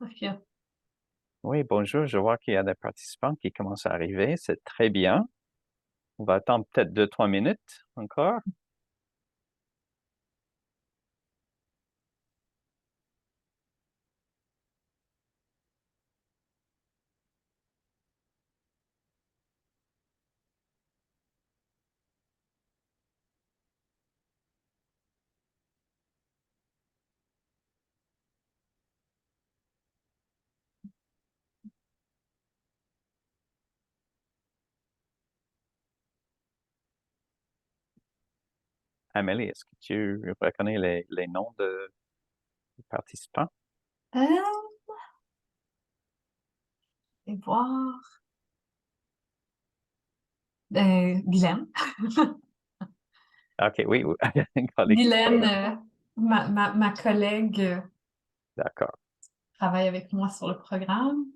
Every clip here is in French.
Sophia. Oui, bonjour. Je vois qu'il y a des participants qui commencent à arriver. C'est très bien. On va attendre peut-être 2, 3 minutes encore. Amélie, est-ce que tu reconnais les noms des participants? Euh, et voir. Guylaine. OK, oui, oui. Collègue. Guylaine, ma collègue, D'accord. travaille avec moi sur le programme.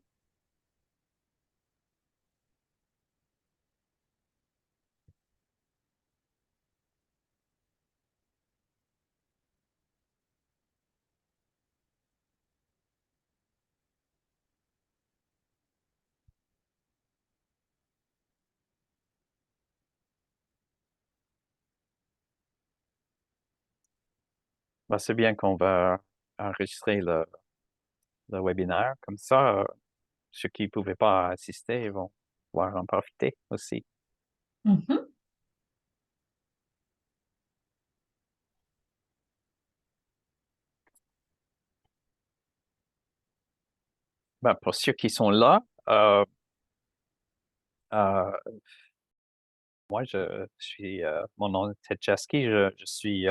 Ben, c'est bien qu'on va enregistrer le webinaire. Comme ça, ceux qui ne pouvaient pas assister vont pouvoir en profiter aussi. Mhm. Ben, pour ceux qui sont là, euh, moi, mon nom est Ted Chesky. Je suis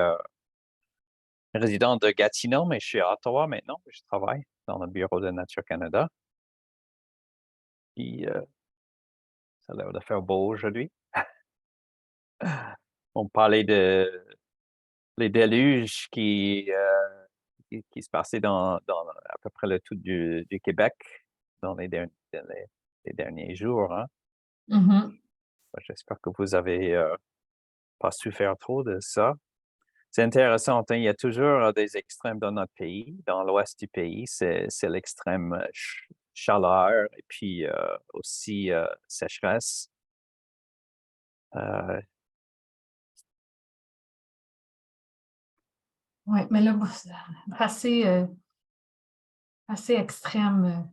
résident de Gatineau, mais je suis à Ottawa maintenant. Je travaille dans le bureau de Nature Canada. Puis, ça a l'air de faire beau aujourd'hui. On parlait de les déluges qui se passaient dans à peu près le tout du Québec dans les derniers jours, hein. Mhm. J'espère que vous avez pas souffert trop de ça. C'est intéressant, hein, il y a toujours des extrêmes dans notre pays. Dans l'ouest du pays, c'est l'extrême chaleur et puis aussi sécheresse. Euh, Oui, mais là, bon, c'est assez extrême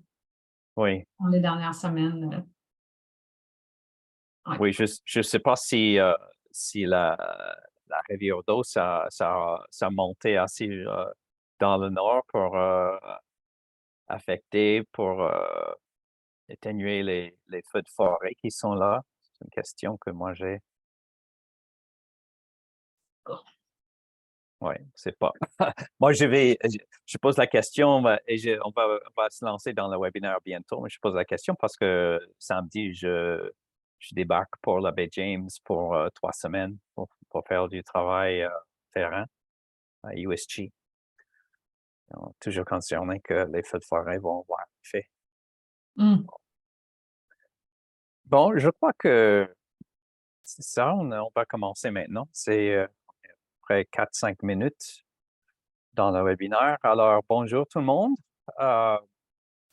oui, dans les dernières semaines. Ouais. oui, je ne sais pas si la rivière d'eau, ça a monté assez dans le nord pour affecter, pour atténuer les feux de forêt qui sont là. C'est une question que moi j'ai. Oui, c'est pas. Moi, je pose la question et on va se lancer dans le webinaire bientôt, mais je pose la question parce que samedi, je débarque pour la baie James pour 3 semaines pour faire du travail terrain à USG. Donc, toujours concerné que les feux de forêt vont avoir effet. Mm. Bon, je crois que c'est ça, on va commencer maintenant. C'est après 4, 5 minutes dans le webinaire. Alors, bonjour tout le monde. Euh,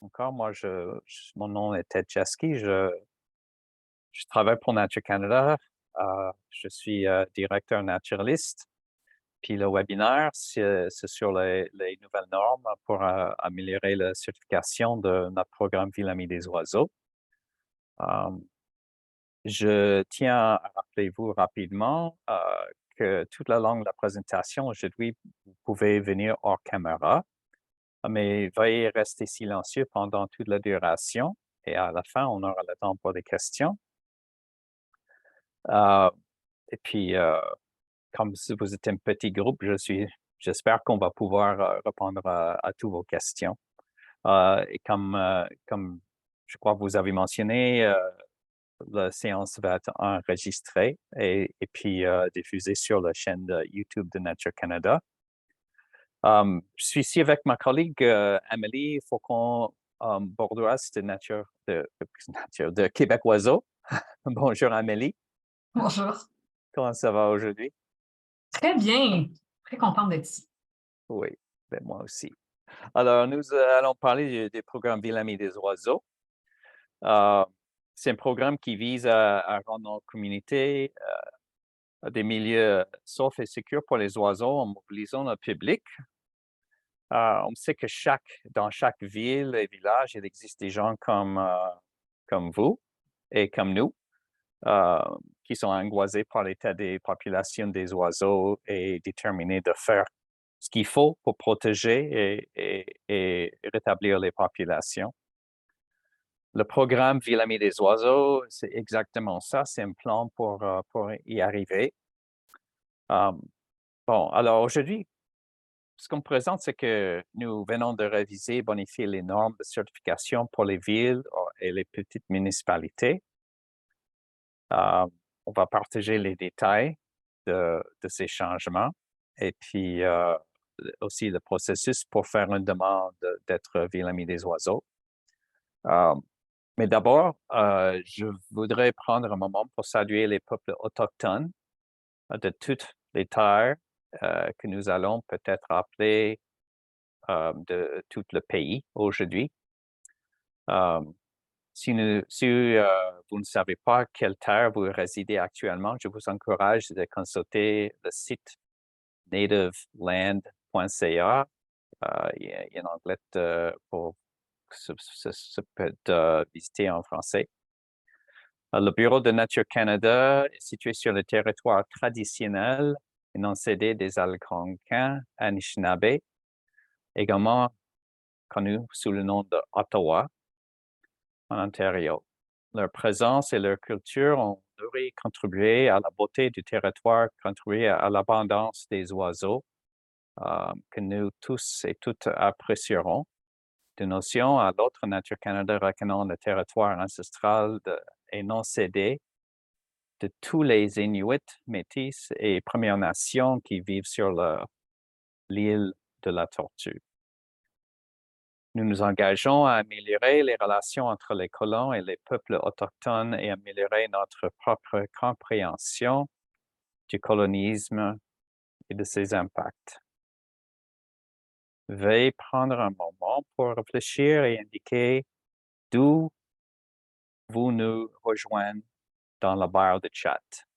Encore, moi, mon nom est Ted Chesky. Je travaille pour Nature Canada. Je suis directeur naturaliste. Puis le webinaire, c'est sur les nouvelles normes pour améliorer la certification de notre programme Ville amie des oiseaux. Euh, je tiens à rappeler-vous rapidement que toute la longue de la présentation aujourd'hui, vous pouvez venir hors caméra, mais veuillez rester silencieux pendant toute la duration et à la fin, on aura le temps pour des questions. Euh, et puis, comme si vous êtes un petit groupe, j'espère qu'on va pouvoir répondre à toutes vos questions. Et comme je crois que vous avez mentionné, la séance va être enregistrée et puis diffusée sur la chaîne de YouTube de Nature Canada. Je suis ici avec ma collègue Amélie Faucon Bordeaux de Québec Oiseau. Bonjour Amélie, Bonjour. comment ça va aujourd'hui? Très bien. Très contente d'être ici. Oui, ben moi aussi. Alors, nous allons parler du programme Ville Amie des oiseaux. C'est un programme qui vise à rendre nos communautés des milieux saufs et sécurs pour les oiseaux en mobilisant le public. On sait que dans chaque ville et village, il existe des gens comme vous et comme nous qui sont angoissés par l'état des populations des oiseaux et déterminés de faire ce qu'il faut pour protéger et rétablir les populations. Le programme Ville Amie des oiseaux, c'est exactement ça. C'est un plan pour y arriver. Bon, alors aujourd'hui, ce qu'on présente, c'est que nous venons de réviser et bonifier les normes de certification pour les villes et les petites municipalités. On va partager les détails de ces changements et puis aussi le processus pour faire une demande d'être Ville Amie des oiseaux. Mais d'abord, je voudrais prendre un moment pour saluer les peuples autochtones de toutes les terres que nous allons peut-être appeler de tout le pays aujourd'hui. Si vous ne savez pas quelle terre vous résidez actuellement, je vous encourage de consulter le site nativeland.ca. Il y a un onglet pour ça peut être visité en français. Le Bureau de Nature Canada est situé sur le territoire traditionnel et non cédé des Algonquins Anishinaabe, également connu sous le nom de Ottawa, en Ontario. Leur présence et leur culture ont nourri et contribué à la beauté du territoire, contribué à l'abondance des oiseaux que nous tous et toutes apprécierons. De notion à l'autre, Nature Canada reconnaît le territoire ancestral et non cédé de tous les Inuits, Métis et Premières Nations qui vivent sur l'île de la Tortue. Nous nous engageons à améliorer les relations entre les colons et les peuples autochtones et améliorer notre propre compréhension du colonisme et de ses impacts. Veuillez prendre un moment pour réfléchir et indiquer d'où vous nous rejoignez dans la barre de chat,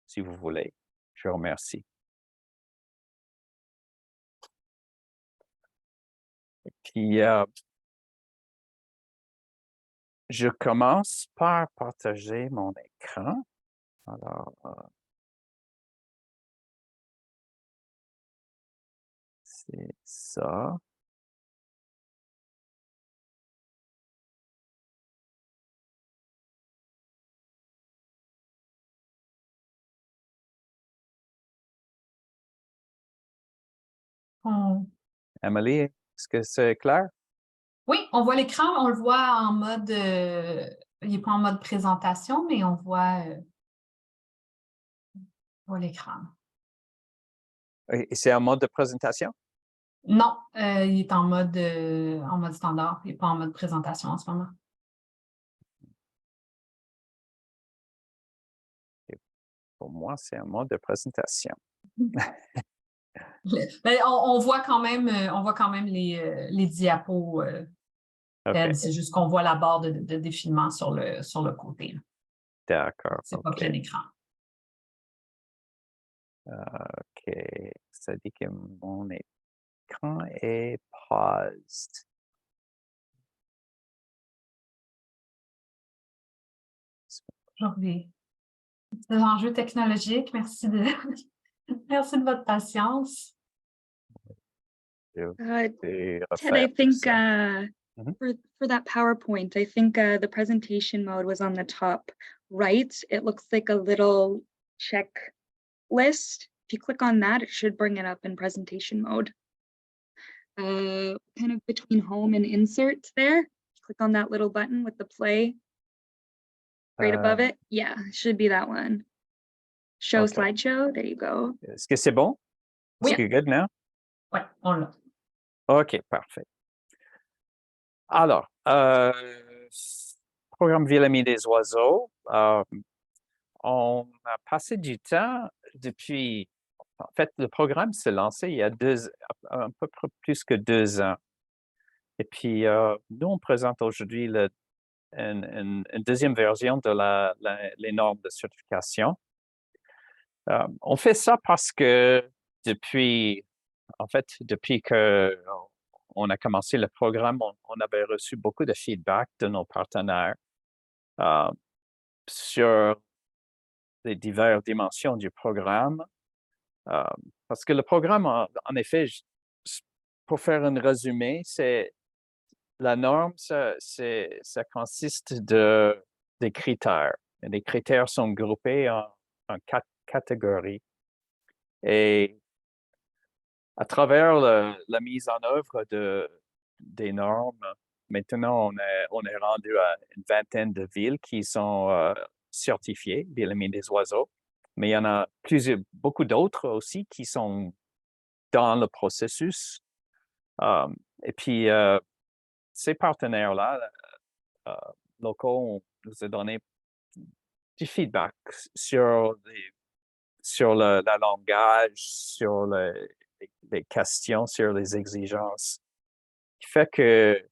si vous voulez. Je vous remercie. Et puis, je commence par partager mon écran. Alors, c'est ça. Emily, est-ce que c'est clair? Oui, on voit l'écran, on le voit en mode, il n'est pas en mode présentation, mais on voit l'écran. Et c'est un mode de présentation? Non, il est en mode standard, il n'est pas en mode présentation en ce moment. Et pour moi, c'est un mode de présentation. Ben, on voit quand même les diapos. Okay. C'est juste qu'on voit la barre de défilement sur le côté. D'accord. C'est pas plein écran. OK. Ça dit que mon écran est paused. Toujours des enjeux technologiques. Merci de votre patience. Ted, I think for that PowerPoint, I think the presentation mode was on the top right. It looks like a little checklist. If you click on that, it should bring it up in presentation mode. Kind of between home and insert there. Click on that little button with the play right above it. Yeah, it should be that one. Show slideshow. There you go. Est-ce que c'est bon? Oui. Est-ce que good now? Oui, on l'a. OK, parfait. Alors, programme Ville Amie des oiseaux, on a passé du temps depuis En fait, le programme s'est lancé il y a un peu plus que 2 ans. Et puis, nous, on présente aujourd'hui une deuxième version de les normes de certification. On fait ça parce que depuis que on a commencé le programme, on avait reçu beaucoup de feedback de nos partenaires sur les diverses dimensions du programme. Parce que le programme, en effet, pour faire un résumé, c'est la norme, ça consiste des critères. Et les critères sont groupés en 4 catégories. Et à travers la mise en œuvre des normes, maintenant, on est rendu à une vingtaine de villes qui sont certifiées, villes amies des oiseaux. Mais il y en a beaucoup d'autres aussi qui sont dans le processus. Et puis, ces partenaires-là, locaux, nous ont donné du feedback sur le langage, sur les questions, sur les exigences, qui fait que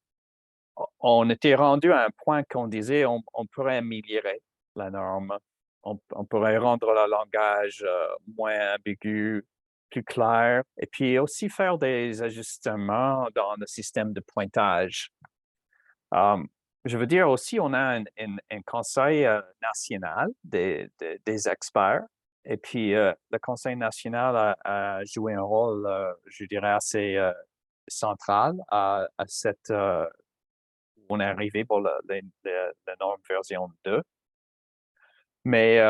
on était rendu à un point qu'on disait on pourrait améliorer la norme. On pourrait rendre le langage moins ambigu, plus clair, et puis aussi faire des ajustements dans le système de pointage. Je veux dire aussi, on a un conseil national des experts. Et puis, le conseil national a joué un rôle, je dirais, assez central à cette... on est arrivé pour la norme version 2. Mais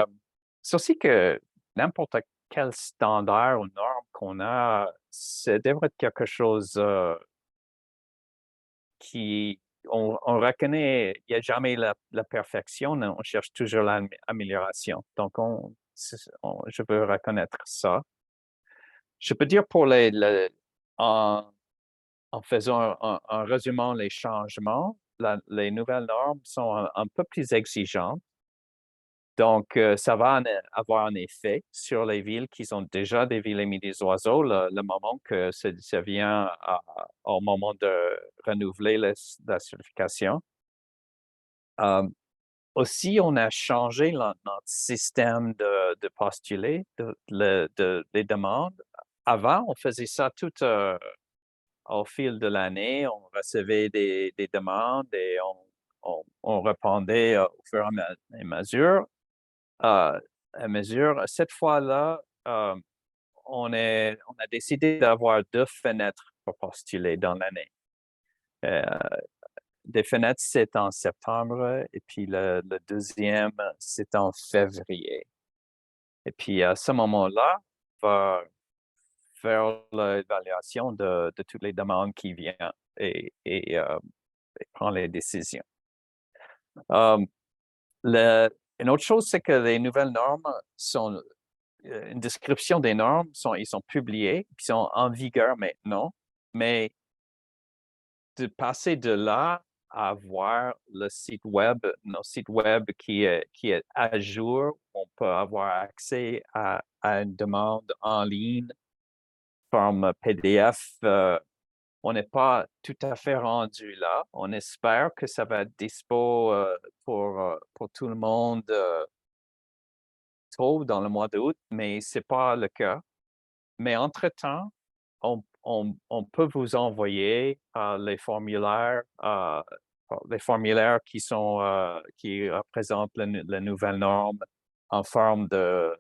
c'est aussi que n'importe quel standard ou norme qu'on a, ça devrait être quelque chose qui... On reconnaît, il n'y a jamais la perfection, on cherche toujours l'amélioration. Donc, je veux reconnaître ça. Je peux dire pour en faisant, en résumant les changements, les nouvelles normes sont un peu plus exigeantes. Donc, ça va avoir un effet sur les villes qui sont déjà des villes amies des oiseaux, le moment que ça vient au moment de renouveler la certification. Aussi, on a changé notre système de postuler des demandes. Avant, on faisait ça tout au fil de l'année. On recevait des demandes et on répondait au fur et à mesure. Cette fois-là, on a décidé d'avoir 2 fenêtres pour postuler dans l'année. Des fenêtres, c'est en septembre, et puis le deuxième, c'est en février. Et puis, à ce moment-là, on va faire l'évaluation de toutes les demandes qui viennent et prendre les décisions. Une autre chose, c'est que les nouvelles normes sont une description des normes, ils sont publiés, ils sont en vigueur maintenant, mais de passer de là à avoir nos sites web qui est à jour, on peut avoir accès à une demande en ligne, forme PDF. On n'est pas tout à fait rendu là. On espère que ça va être dispo pour tout le monde tôt dans le mois d'août, mais ce n'est pas le cas. Mais entre-temps, on peut vous envoyer les formulaires qui représentent la nouvelle norme en forme de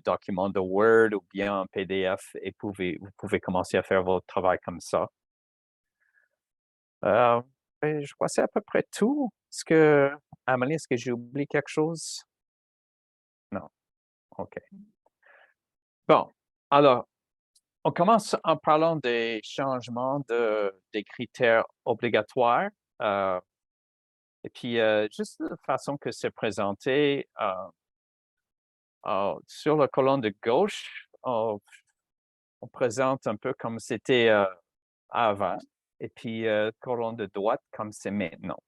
document de Word ou bien en PDF, et vous pouvez commencer à faire votre travail comme ça. Je crois que c'est à peu près tout. Amélie, est-ce que j'ai oublié quelque chose? Non. OK. Bon, alors, on commence en parlant des changements des critères obligatoires. Et puis, juste de la façon que c'est présenté, sur la colonne de gauche, on présente un peu comme c'était avant. Et puis, colonne de droite, comme c'est maintenant.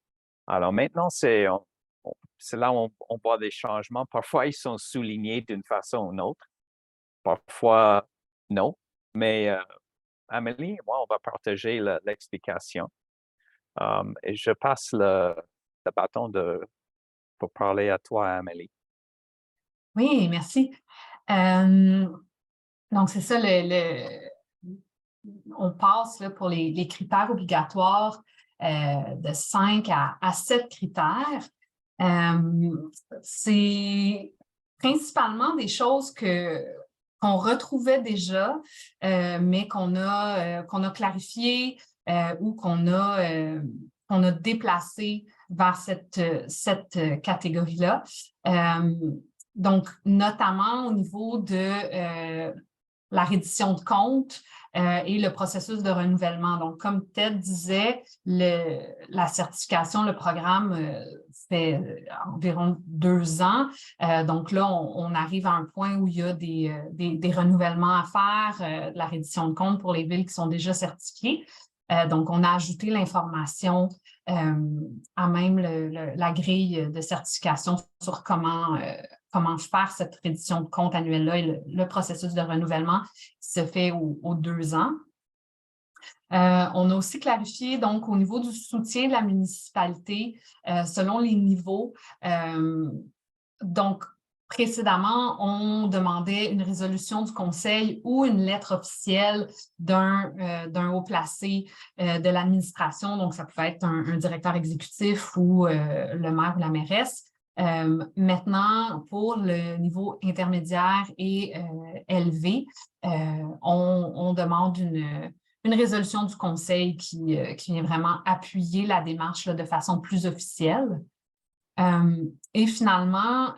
Alors maintenant, c'est là où on voit des changements. Parfois, ils sont soulignés d'une façon ou d'une autre. Parfois, non, mais Amélie et moi, on va partager l'explication. Et je passe le bâton pour parler à toi, Amélie. Oui, merci. Donc, c'est ça, on passe là, pour les critères obligatoires de 5 à 7 critères. C'est principalement des choses qu'on retrouvait déjà, mais qu'on a clarifié ou qu'on a déplacé vers cette catégorie-là. Donc, notamment au niveau de la reddition de compte et le processus de renouvellement. Donc, comme Ted disait, la certification, le programme fait environ 2 ans. Donc là, on arrive à un point où il y a des renouvellements à faire, de la reddition de compte pour les villes qui sont déjà certifiées. Donc, on a ajouté l'information à même la grille de certification sur comment faire cette reddition de compte annuelle-là et le processus de renouvellement qui se fait aux 2 ans. On a aussi clarifié, donc, au niveau du soutien de la municipalité, selon les niveaux. Donc, précédemment, on demandait une résolution du conseil ou une lettre officielle d'un haut placé de l'administration. Donc, ça pouvait être un directeur exécutif ou le maire ou la mairesse. Maintenant, pour le niveau intermédiaire et élevé, on demande une résolution du conseil qui vient vraiment appuyer la démarche là, de façon plus officielle. Et finalement,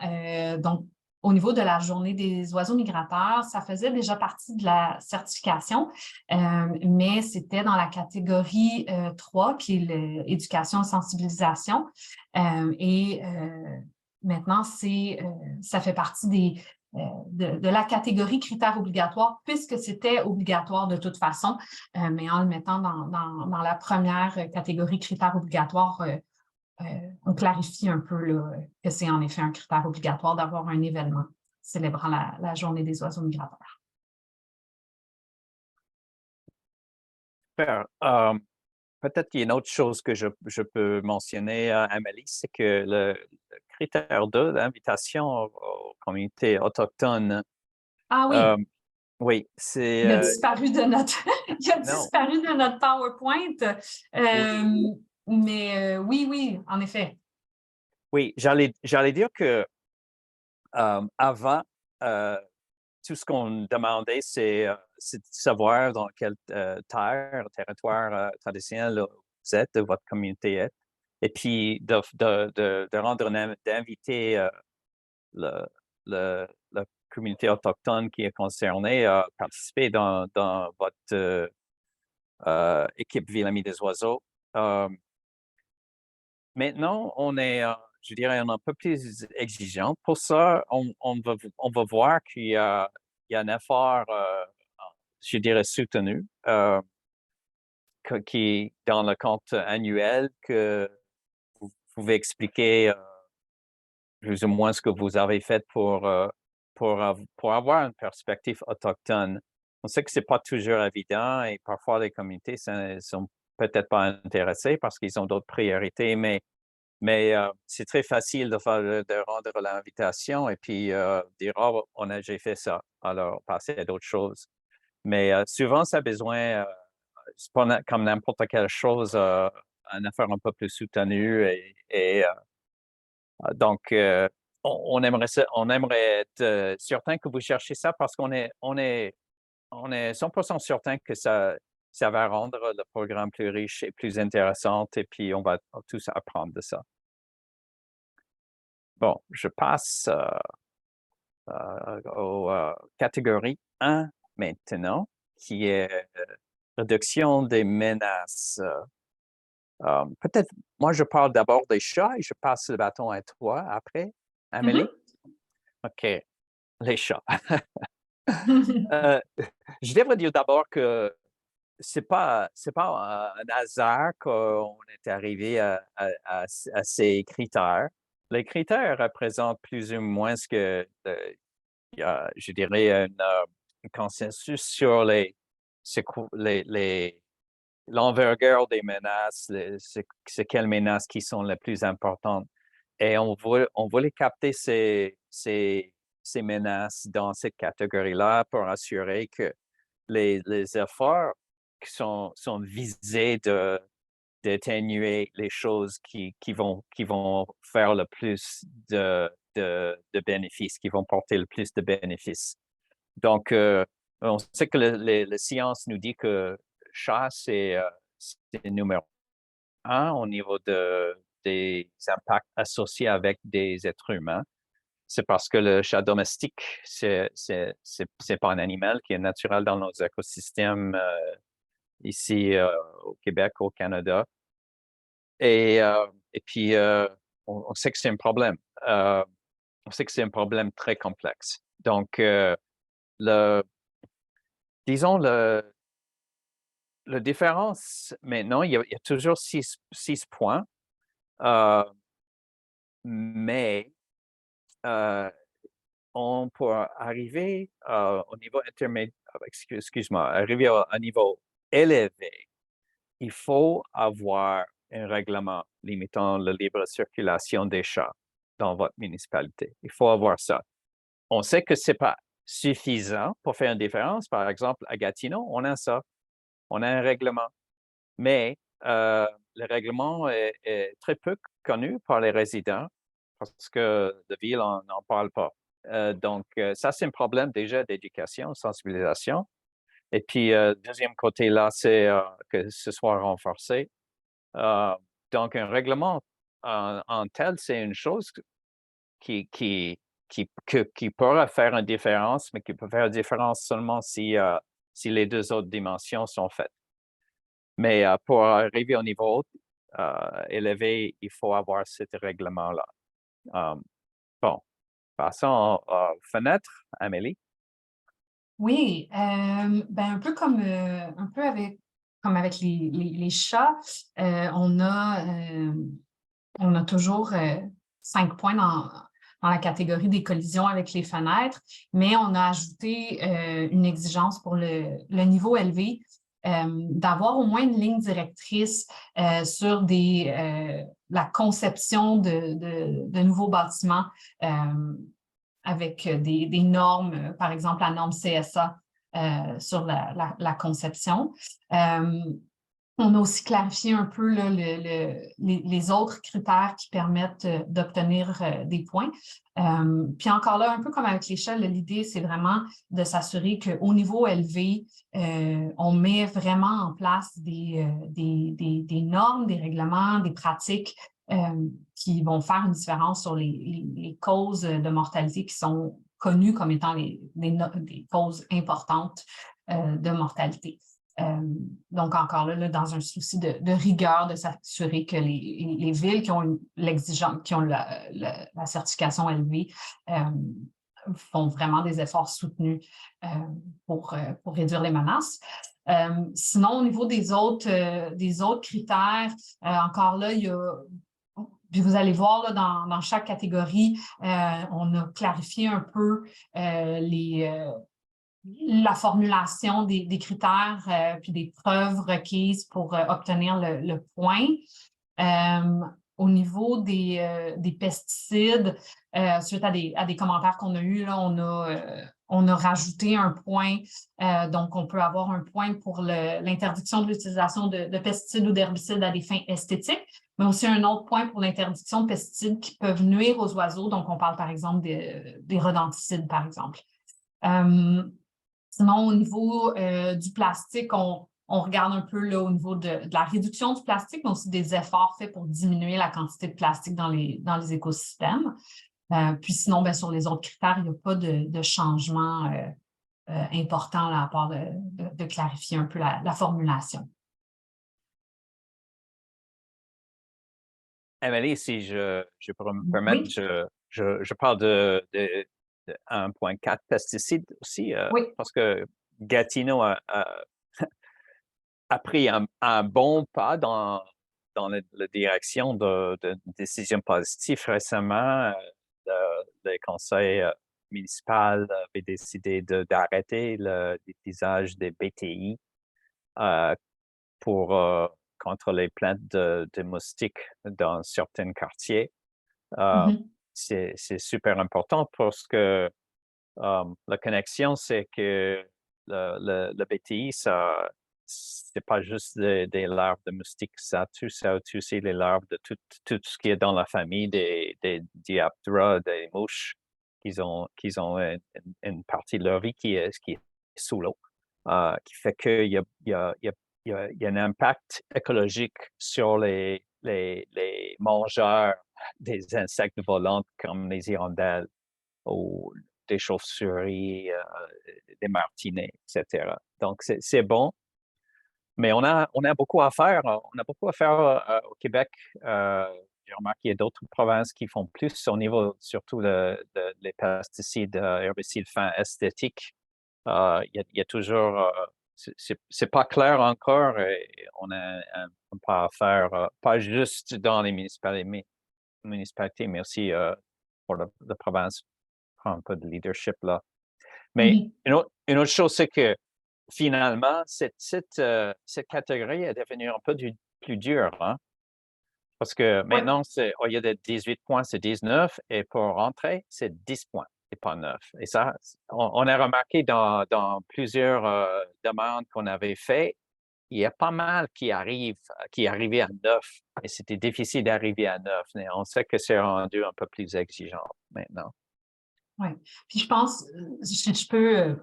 donc, au niveau de la journée des oiseaux migrateurs, ça faisait déjà partie de la certification, mais c'était dans la catégorie 3, qui est l'éducation et sensibilisation. Et maintenant, ça fait partie de la catégorie critères obligatoires, puisque c'était obligatoire de toute façon, mais en le mettant dans la première catégorie critères obligatoires, on clarifie un peu là, que c'est en effet un critère obligatoire d'avoir un événement célébrant la journée des oiseaux migrateurs. Super. Peut-être qu'il y a une autre chose que je peux mentionner, Amélie, c'est que le critère 2, l'invitation aux communautés autochtones. Ah oui, Oui, il a c'est... disparu de notre, il a non, disparu de notre PowerPoint. oui, Mais oui, en effet. oui, j'allais dire que avant, tout ce qu'on demandait, c'est de savoir dans quel territoire traditionnel vous êtes, de votre communauté est, et puis d'inviter la communauté autochtone qui est concernée à participer dans votre équipe Ville Amie des Oiseaux. Maintenant, je dirais, on est un peu plus exigeant. Pour ça, on va voir qu'il y a un effort, je dirais, soutenu, qui est dans le compte annuel, que vous pouvez expliquer plus ou moins ce que vous avez fait pour avoir une perspective autochtone. On sait que c'est pas toujours évident et parfois les communautés ne sont peut-être pas intéressées parce qu'ils ont d'autres priorités, mais c'est très facile de rendre l'invitation et puis dire, oh, j'ai fait ça, alors passer à d'autres choses. Mais souvent, ça a besoin, c'est pas comme n'importe quelle chose, un effort un peu plus soutenu et donc, on aimerait être certain que vous cherchez ça parce qu'on est 100% certain que ça va rendre le programme plus riche et plus intéressant et puis on va tous apprendre de ça. Bon, je passe aux catégories 1 maintenant, qui est réduction des menaces. Peut-être, moi, je parle d'abord des chats et je passe le bâton à toi après, Amélie. OK, les chats. Je devrais dire d'abord que c'est pas un hasard qu'on est arrivé à ces critères. Les critères représentent plus ou moins ce que, je dirais, consensus sur l'envergure des menaces, c'est quelles menaces qui sont les plus importantes. Et on voulait capter ces menaces dans cette catégorie-là pour assurer que les efforts qui sont visés d'atténuer les choses qui vont faire le plus de bénéfices, qui vont porter le plus de bénéfices. Donc, on sait que la science nous dit que chat, c'est numéro 1 au niveau des impacts associés avec des êtres humains. C'est parce que le chat domestique, c'est pas un animal qui est naturel dans nos écosystèmes ici au Québec, au Canada. Et puis, on sait que c'est un problème. On sait que c'est un problème très complexe. Donc, disons, la différence maintenant, il y a toujours 6 points, mais on peut arriver au niveau intermédiaire, excuse-moi, arriver à niveau élevé, il faut avoir un règlement limitant la libre circulation des chats dans votre municipalité. Il faut avoir ça. On sait que ce n'est pas suffisant pour faire une différence. Par exemple, à Gatineau, on a ça. On a un règlement. Mais le règlement est très peu connu par les résidents parce que la ville n'en parle pas. Donc, ça, c'est un problème déjà d'éducation, sensibilisation. Et puis, deuxième côté là, c'est que ce soit renforcé. Donc, un règlement en tel, c'est une chose qui pourra faire une différence, mais qui peut faire une différence seulement si les deux autres dimensions sont faites. Mais pour arriver au niveau élevé, il faut avoir ce règlement-là. Bon, passons aux fenêtres, Amélie. Oui, ben un peu comme avec les chats, on a toujours 5 points dans la catégorie des collisions avec les fenêtres, mais on a ajouté une exigence pour le niveau élevé, d'avoir au moins une ligne directrice sur la conception de nouveaux bâtiments avec des normes, par exemple la norme CSA sur la conception. On a aussi clarifié un peu là, les autres critères qui permettent d'obtenir des points. Puis encore là, un peu comme avec l'échelle, l'idée, c'est vraiment de s'assurer qu'au niveau élevé, on met vraiment en place des normes, des règlements, des pratiques qui vont faire une différence sur les causes de mortalité qui sont connues comme étant des causes importantes de mortalité. Donc, encore là, dans un souci de rigueur, de s'assurer que les villes qui ont l'exigence, qui ont la certification élevée, font vraiment des efforts soutenus pour réduire les menaces. Sinon, au niveau des autres critères, encore là, il y a. Puis vous allez voir là, dans chaque catégorie, on a clarifié un peu la formulation des critères puis des preuves requises pour obtenir le point. Au niveau des pesticides, suite à des commentaires qu'on a eus, là, on a rajouté un point. Donc, on peut avoir un point pour l'interdiction de l'utilisation de pesticides ou d'herbicides à des fins esthétiques, mais aussi un autre point pour l'interdiction de pesticides qui peuvent nuire aux oiseaux. Donc, on parle par exemple des rodenticides, par exemple. Sinon, au niveau du plastique, on regarde un peu là, au niveau de la réduction du plastique, mais aussi des efforts faits pour diminuer la quantité de plastique dans les écosystèmes. Puis sinon, bien, sur les autres critères, il n'y a pas de changement important là, à part de clarifier un peu la formulation. Amélie, si je peux me permettre, oui. je parle de 1.4 pesticides aussi, oui. Parce que Gatineau a pris un bon pas dans la direction de décisions positives récemment. Le Conseil municipal avait décidé d'arrêter l'utilisation des BTI pour contre les plaintes de moustiques dans certains quartiers. C'est super important parce que la connexion, c'est que le BTI, c'est pas juste des larves de moustiques, ça tue aussi les larves de tout ce qui est dans la famille des Diaptera, des mouches, qui ont une partie de leur vie qui est sous l'eau, qui fait qu'il y a un impact écologique sur les mangeurs des insectes volants comme les hirondelles ou des chauves-souris, des martinets, etc. Donc, c'est bon, mais on a beaucoup à faire. On a beaucoup à faire au Québec. J'ai remarqué qu'il y a d'autres provinces qui font plus au niveau, surtout les pesticides, herbicides fins esthétiques. Il y a toujours, c'est pas clair encore, et on a un pas à faire, pas juste dans les municipalités, mais aussi pour la province, prendre un peu de leadership là. Mais une autre chose, c'est que finalement, cette catégorie est devenue un peu plus dure, hein? Parce que maintenant, au lieu de 18 points, c'est 19, et pour rentrer, c'est 10 points et pas 9. Et ça, on a remarqué dans plusieurs demandes qu'on avait faites, il y a pas mal qui arrivaient à 9, et c'était difficile d'arriver à 9. Mais on sait que c'est rendu un peu plus exigeant maintenant. Oui. Puis je pense, je peux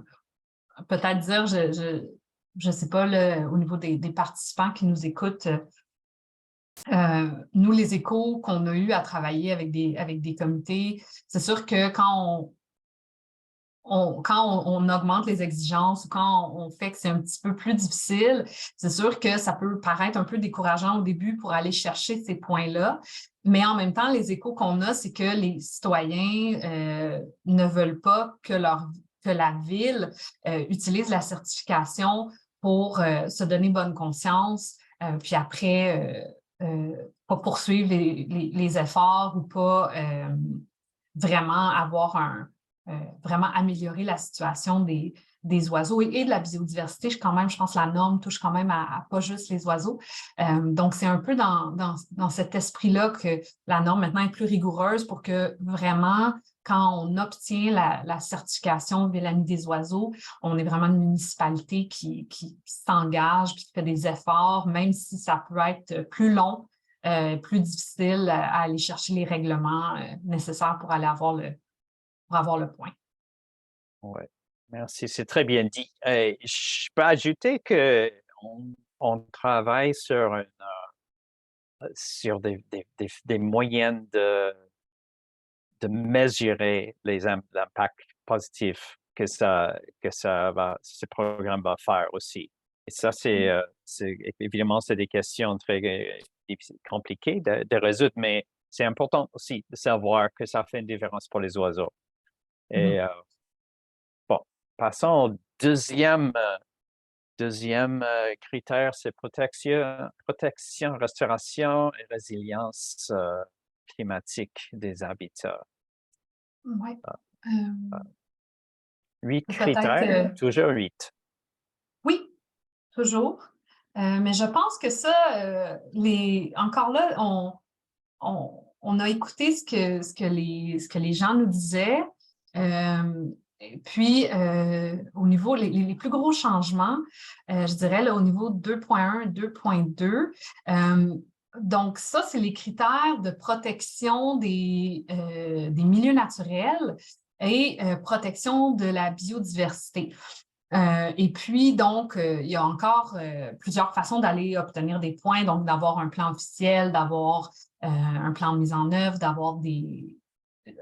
peut-être dire, je sais pas, au niveau des participants qui nous écoutent, nous, les échos qu'on a eu à travailler avec des comités, c'est sûr que quand on augmente les exigences ou quand on fait que c'est un petit peu plus difficile, c'est sûr que ça peut paraître un peu décourageant au début pour aller chercher ces points-là. Mais en même temps, les échos qu'on a, c'est que les citoyens ne veulent pas que la ville utilise la certification pour se donner bonne conscience, puis après, pas poursuivre les efforts ou pas vraiment avoir vraiment améliorer la situation des oiseaux et de la biodiversité. Je pense que la norme touche quand même à pas juste les oiseaux. Donc, c'est un peu dans cet esprit-là que la norme maintenant est plus rigoureuse pour que vraiment, quand on obtient la certification Villanie des oiseaux, on est vraiment une municipalité qui s'engage, qui fait des efforts, même si ça peut être plus long, plus difficile à aller chercher les règlements nécessaires pour aller avoir le point. Oui, merci, c'est très bien dit. Je peux ajouter qu'on travaille sur des moyens de mesurer l'impact positif que ce programme va faire aussi. Et ça, évidemment, c'est des questions très compliquées de résoudre, mais c'est important aussi de savoir que ça fait une différence pour les oiseaux. Et bon, passons au deuxième critère, c'est protection, restauration et résilience climatique des habitats. Oui. 8 critères, toujours 8. Oui, toujours. Mais je pense que ça, encore là, on a écouté ce que les gens nous disaient. Et puis, au niveau, les plus gros changements, je dirais là, au niveau 2.1, 2.2, donc ça, c'est les critères de protection des milieux naturels et protection de la biodiversité. Et puis, donc, il y a encore plusieurs façons d'aller obtenir des points, donc d'avoir un plan officiel, d'avoir un plan de mise en œuvre, d'avoir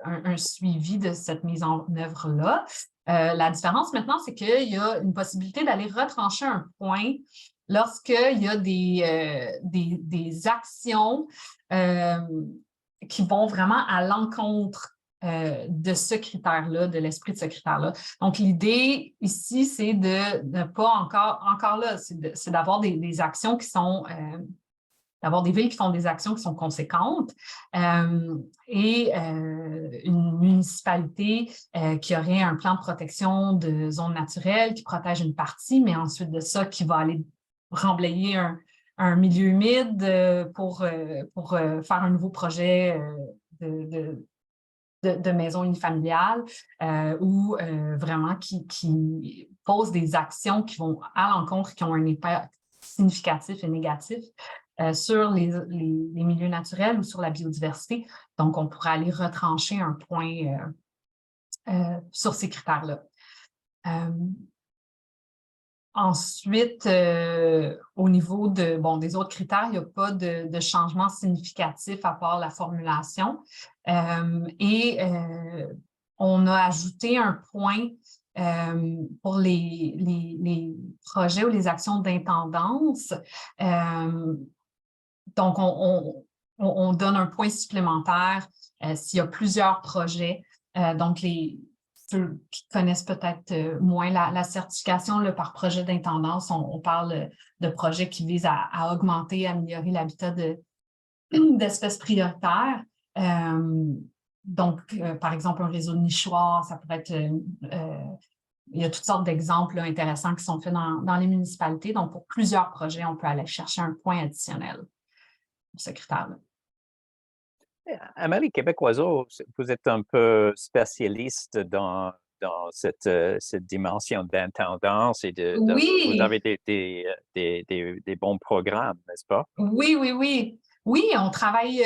un suivi de cette mise en œuvre-là. La différence maintenant, c'est qu'il y a une possibilité d'aller retrancher un point lorsqu'il y a des actions qui vont vraiment à l'encontre de ce critère-là, de l'esprit de ce critère-là. Donc, l'idée ici, c'est de ne pas encore là, c'est d'avoir des actions qui sont d'avoir des villes qui font des actions qui sont conséquentes et une municipalité qui aurait un plan de protection de zones naturelles qui protège une partie, mais ensuite de ça, qui va aller remblayer un milieu humide pour faire un nouveau projet de maison unifamiliale ou vraiment qui posent des actions qui vont à l'encontre, qui ont un impact significatif et négatif sur les milieux naturels ou sur la biodiversité. Donc, on pourrait aller retrancher un point sur ces critères-là. Ensuite, au niveau des autres critères, il n'y a pas de changement significatif à part la formulation. On a ajouté un point pour les projets ou les actions d'intendance. Donc, on donne un point supplémentaire s'il y a plusieurs projets. Donc, ceux qui connaissent peut-être moins la certification là, par projet d'intendance, on parle de projets qui visent à augmenter, améliorer l'habitat d'espèces prioritaires. Donc, par exemple, un réseau de nichoirs, ça pourrait être... il y a toutes sortes d'exemples intéressants qui sont faits dans les municipalités. Donc, pour plusieurs projets, on peut aller chercher un point additionnel pour ce critère-là. Amélie Québec-Oiseau, vous êtes un peu spécialiste dans cette dimension d'intendance et Oui. vous avez des bons programmes, n'est-ce pas? Oui, oui, oui. Oui, on travaille,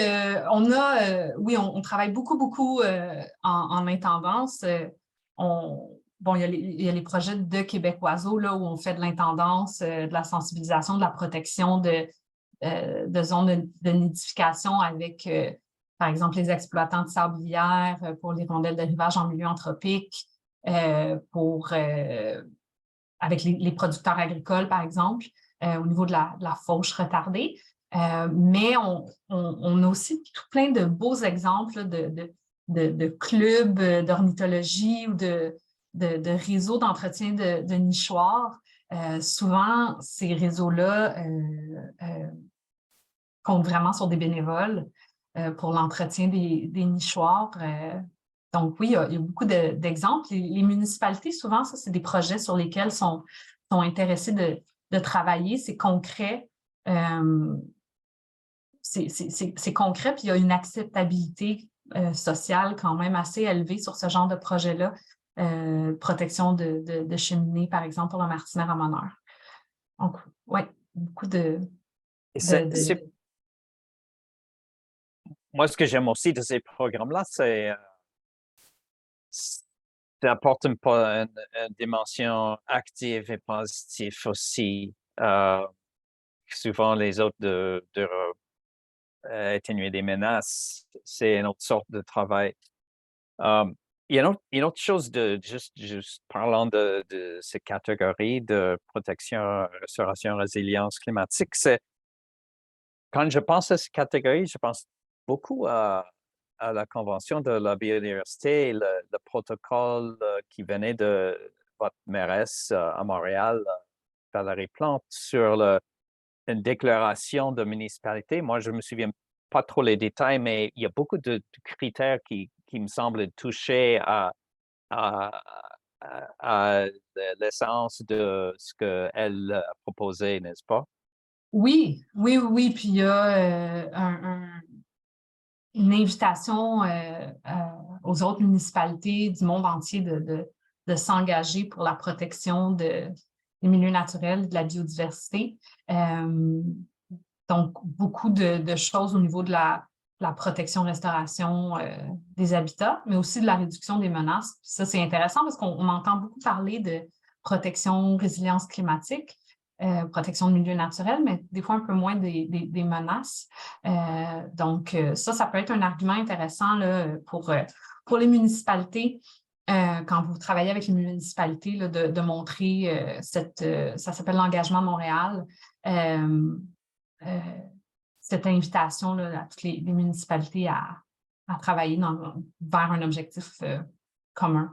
on travaille beaucoup en intendance. Il y a les projets de Québec-Oiseau là, où on fait de l'intendance, de la sensibilisation, de la protection de zones de nidification avec, par exemple, les exploitants de sablières pour les rondelles de rivage en milieu anthropique, avec les producteurs agricoles, par exemple, au niveau de la fauche retardée. Mais on a aussi tout plein de beaux exemples de clubs d'ornithologie ou de réseaux d'entretien de nichoirs. Souvent, ces réseaux-là comptent vraiment sur des bénévoles pour l'entretien des nichoirs. Donc oui, il y a beaucoup d'exemples. Les municipalités, souvent, ça, c'est des projets sur lesquels sont intéressés de travailler. C'est concret. C'est concret, puis il y a une acceptabilité sociale quand même assez élevée sur ce genre de projet-là. Protection de cheminées, par exemple, pour le martinet ramoneur. Donc, oui, beaucoup Moi, ce que j'aime aussi de ces programmes-là, c'est ça apporte une dimension active et positive aussi. Souvent, les autres de atténuer des menaces, c'est une autre sorte de travail. Il y a une autre chose juste parlant de ces catégories de protection, restauration, résilience climatique, c'est quand je pense à ces catégories, je pense beaucoup à la Convention de la biodiversité, le protocole qui venait de votre mairesse à Montréal, Valérie Plante, sur une déclaration de municipalité. Moi, je ne me souviens pas trop les détails, mais il y a beaucoup de critères qui me semblent toucher à l'essence de ce qu'elle a proposé, n'est-ce pas? Oui. Puis il y a une invitation aux autres municipalités du monde entier de s'engager pour la protection des milieux naturels, de la biodiversité. Donc, beaucoup de choses au niveau de la protection, restauration des habitats, mais aussi de la réduction des menaces. Puis ça, c'est intéressant parce qu'on entend beaucoup parler de protection, résilience climatique, protection de milieux naturels, mais des fois un peu moins des menaces. Donc, ça peut être un argument intéressant là, pour les municipalités. Quand vous travaillez avec les municipalités, là, de montrer ça s'appelle l'engagement Montréal, cette invitation là, à toutes les municipalités à travailler vers un objectif commun.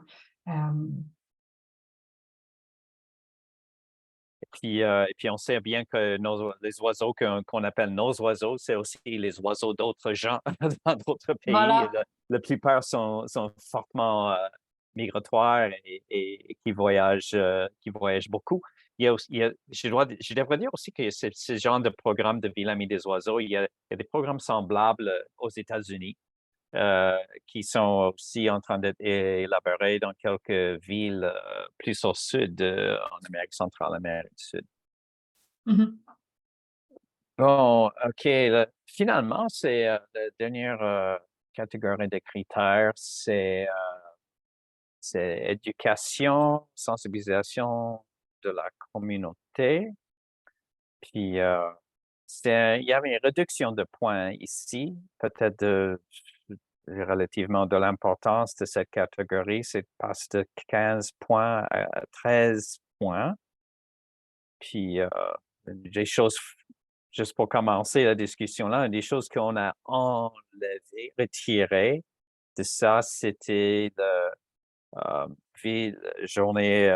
Et puis, on sait bien que les oiseaux qu'on appelle nos oiseaux, c'est aussi les oiseaux d'autres gens dans d'autres pays. Voilà. La plupart sont fortement migratoires et qui voyagent beaucoup. Je devrais dire aussi que ce genre de programme de Ville Amie des oiseaux, il y a des programmes semblables aux États-Unis qui sont aussi en train d'être élaborés dans quelques villes plus au sud, en Amérique centrale, Amérique du Sud. Mhm. Bon, OK. Finalement, c'est la dernière catégorie de critères, c'est éducation, sensibilisation de la communauté. Puis, il y avait une réduction de points ici, peut-être relativement de l'importance de cette catégorie, c'est passe de 15 points à 13 points. Puis, des choses, juste pour commencer la discussion là, des choses qu'on a enlevées, retirées de ça, c'était journée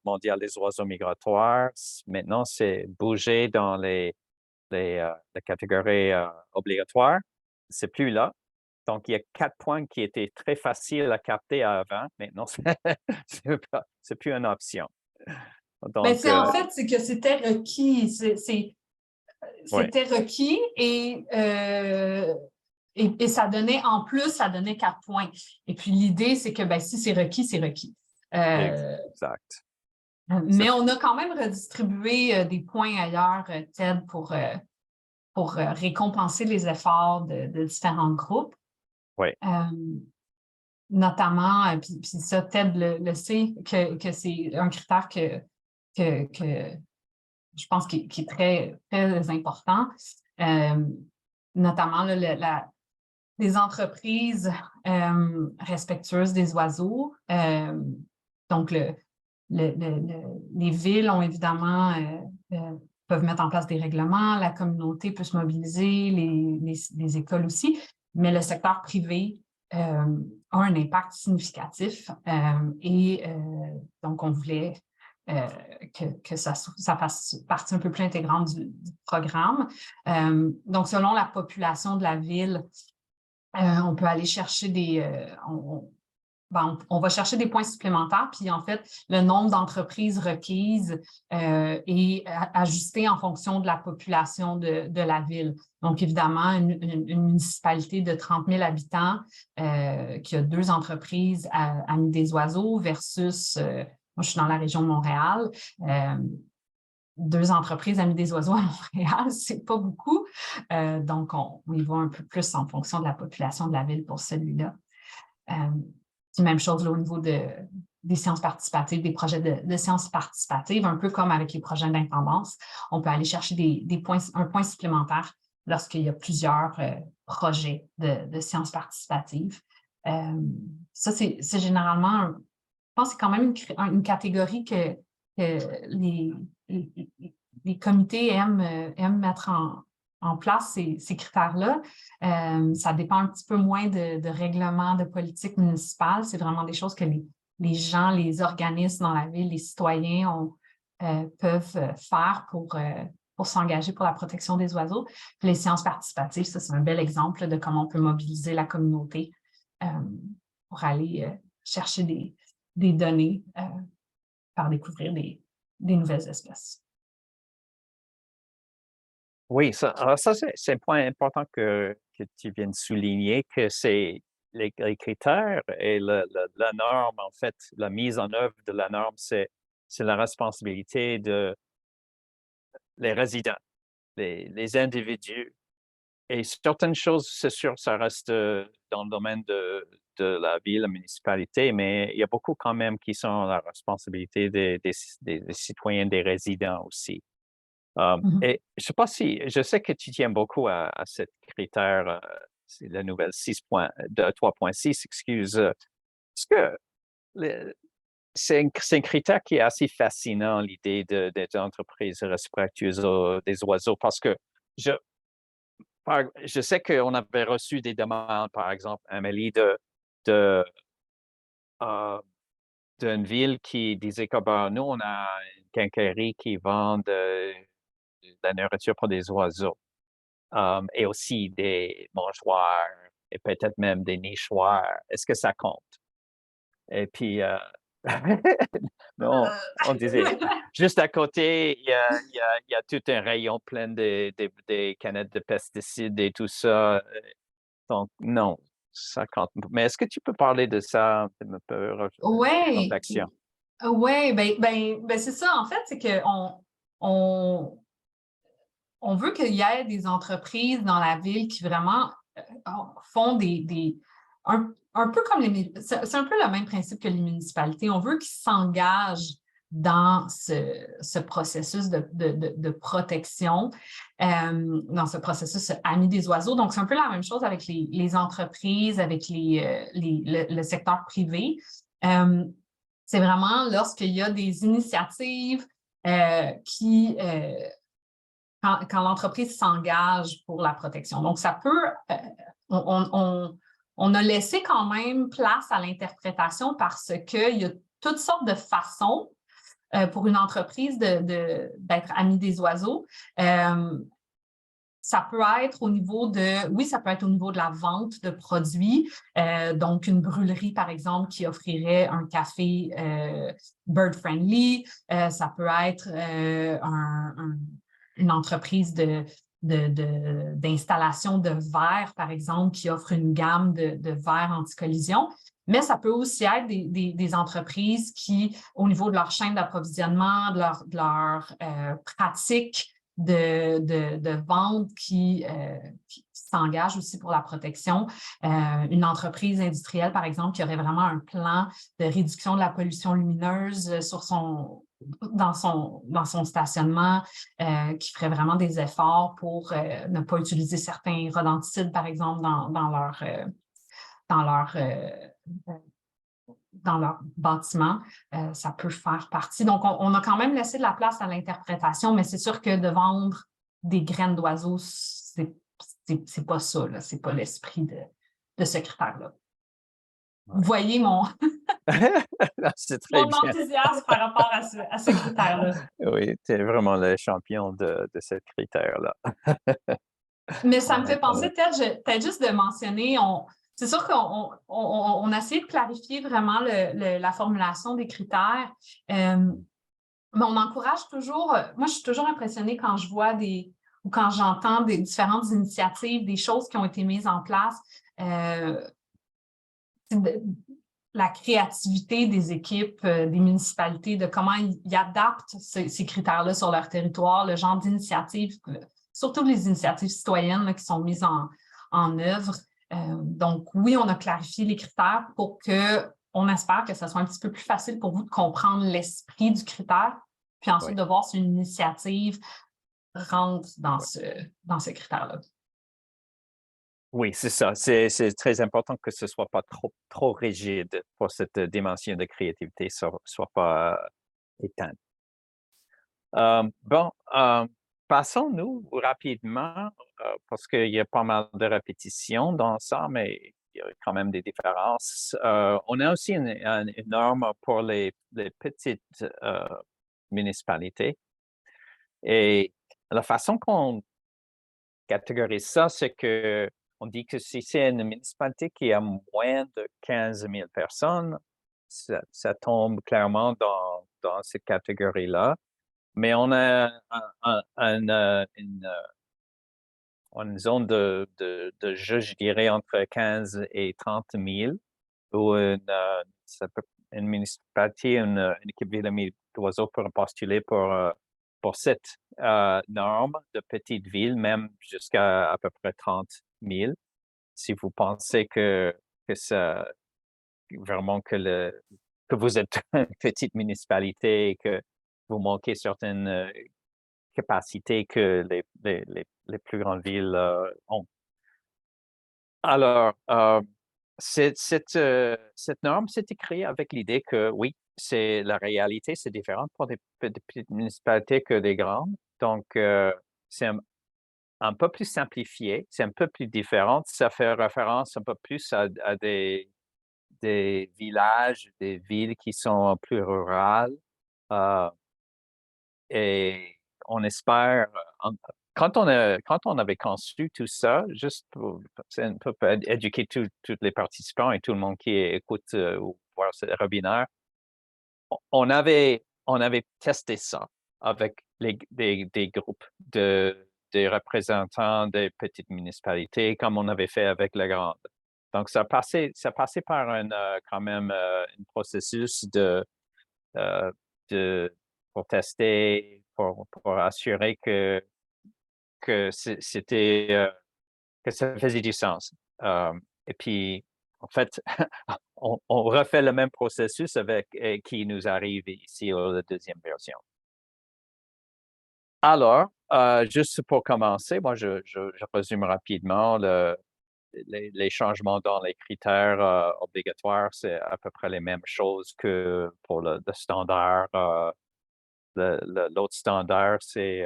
mondiale des oiseaux migratoires. Maintenant, c'est bouger dans la catégorie obligatoire. C'est plus là. Donc, il y a 4 points qui étaient très faciles à capter avant. Maintenant, c'est plus une option. Ben, Donc, en fait, c'est que c'était requis. oui, C'était requis et ça donnait, en plus, ça donnait 4 points. Et puis l'idée, c'est que ben, si c'est requis, c'est requis. exact. Mais on a quand même redistribué des points ailleurs, Ted, pour récompenser les efforts de différents groupes. Oui. Notamment, puis ça, Ted le sait, que c'est un critère que je pense qui est très, très important. Notamment les entreprises respectueuses des oiseaux. Donc, les villes ont évidemment peuvent mettre en place des règlements, la communauté peut se mobiliser, les écoles aussi, mais le secteur privé a un impact significatif et donc on voulait que ça fasse partie un peu plus intégrante du programme. Donc, selon la population de la ville, on peut aller chercher on va chercher des points supplémentaires, puis en fait, le nombre d'entreprises requises est ajusté en fonction de la population de la ville. Donc, évidemment, une municipalité de 30 000 habitants qui a 2 entreprises amies des oiseaux versus, moi, je suis dans la région de Montréal, 2 entreprises amies des oiseaux à Montréal, c'est pas beaucoup. Donc, on y va un peu plus en fonction de la population de la ville pour celui-là. Puis même chose là, au niveau des sciences participatives, des projets de sciences participatives, un peu comme avec les projets d'intendance. On peut aller chercher un point supplémentaire lorsqu'il y a plusieurs projets de sciences participatives. Ça, c'est généralement, je pense que c'est quand même une catégorie que les comités aiment mettre en place ces critères-là. Ça dépend un petit peu moins de règlements de politique municipale. C'est vraiment des choses que les gens, les organismes dans la ville, les citoyens peuvent faire pour s'engager pour la protection des oiseaux. Puis les sciences participatives, ça, c'est un bel exemple de comment on peut mobiliser la communauté pour aller chercher des données, faire découvrir des nouvelles espèces. Oui, alors ça c'est un point important que tu viens de souligner, que c'est les critères et la norme, en fait, la mise en œuvre de la norme, c'est la responsabilité de les résidents, les individus. Et certaines choses, c'est sûr, ça reste dans le domaine de la ville, la municipalité, mais il y a beaucoup quand même qui sont la responsabilité des citoyens, des résidents aussi. Et je sais que tu tiens beaucoup à ce critère, c'est la nouvelle 3.6, excuse. Est-ce que c'est un critère qui est assez fascinant, l'idée des entreprises respectueuses des oiseaux, parce que je sais qu'on avait reçu des demandes, par exemple, Amélie, d'une ville qui disait que nous, on a quincailleries qui vendent de la nourriture pour des oiseaux. Et aussi des mangeoires et peut-être même des nichoirs. Est-ce que ça compte? Et puis, non, on disait, juste à côté, il y a tout un rayon plein des canettes de pesticides et tout ça. Donc, non, ça compte. Mais est-ce que tu peux parler de ça un peu, Oui, réflexion? oui, ben c'est ça, en fait, c'est qu'on on veut qu'il y ait des entreprises dans la ville qui vraiment font un peu comme c'est un peu le même principe que les municipalités. On veut qu'ils s'engagent dans ce processus de protection, dans ce processus Amis des oiseaux. Donc, c'est un peu la même chose avec les entreprises, avec le secteur privé. C'est vraiment lorsqu'il y a des initiatives qui quand l'entreprise s'engage pour la protection. Donc, ça peut, on a laissé quand même place à l'interprétation parce qu'il y a toutes sortes de façons pour une entreprise d'être amie des oiseaux. Ça peut être au niveau ça peut être au niveau de la vente de produits. Donc, une brûlerie, par exemple, qui offrirait un café bird-friendly. Ça peut être une entreprise d'installation de verre, par exemple, qui offre une gamme de verres anti-collision. Mais ça peut aussi être des entreprises qui, au niveau de leur chaîne d'approvisionnement, de leur pratique de vente qui s'engagent aussi pour la protection. Une entreprise industrielle, par exemple, qui aurait vraiment un plan de réduction de la pollution lumineuse dans son stationnement, qui ferait vraiment des efforts pour ne pas utiliser certains rodenticides, par exemple, dans leur bâtiment, ça peut faire partie. Donc, on a quand même laissé de la place à l'interprétation, mais c'est sûr que de vendre des graines d'oiseaux, c'est pas ça, là. C'est pas l'esprit de ce critère-là. Vous voyez C'est très bien. enthousiasme par rapport à ce critère-là. Oui, tu es vraiment le champion de ce critère-là. Mais ça me fait penser, peut-être juste de mentionner, c'est sûr qu'on a essayé de clarifier vraiment la formulation des critères, mais on encourage toujours, moi je suis toujours impressionnée quand je vois ou quand j'entends des différentes initiatives, des choses qui ont été mises en place, la créativité des équipes, des municipalités, de comment ils adaptent ces critères-là sur leur territoire, le genre d'initiatives, surtout les initiatives citoyennes là, qui sont mises en œuvre. Donc, oui, on a clarifié les critères pour qu'on espère que ce soit un petit peu plus facile pour vous de comprendre l'esprit du critère, puis ensuite de voir si une initiative rentre dans ce critère-là. Oui, c'est ça. C'est très important que ce soit pas trop rigide pour cette dimension de créativité soit pas éteinte. Bon, passons-nous rapidement, parce qu'il y a pas mal de répétitions dans ça, mais il y a quand même des différences. On a aussi une norme pour les petites municipalités. Et la façon qu'on catégorise ça, c'est que on dit que si c'est une municipalité qui a moins de 15 000 personnes, ça tombe clairement dans cette catégorie-là. Mais on a une zone de jeu, je dirais, entre 15 et 30 000, où une municipalité, une équipe ville amie d'oiseaux pourrait postuler pour cette norme de petite ville, même jusqu'à à peu près 30 000. Si vous pensez que ça, vraiment que vous êtes une petite municipalité et que vous manquez certaines capacités que les plus grandes villes ont. Alors, cette norme s'était créée avec l'idée que oui, la réalité, c'est différent pour des petites municipalités que des grandes. Donc, c'est un peu plus simplifié, c'est un peu plus différent. Ça fait référence un peu plus à des villages, des villes qui sont plus rurales. et on espère, quand on avait conçu tout ça, juste pour c'est un peu éduquer tous les participants et tout le monde qui écoute ou voir ce webinaire, on avait testé ça avec des groupes des représentants des petites municipalités, comme on avait fait avec la grande. Donc, ça passait par quand même un processus euh, pour tester, pour assurer que c'était que ça faisait du sens. Et puis, en fait, on refait le même processus avec qui nous arrive ici à la deuxième version. Alors, juste pour commencer, moi, je résume rapidement les changements dans les critères obligatoires. C'est à peu près les mêmes choses que pour le standard. L'autre standard, c'est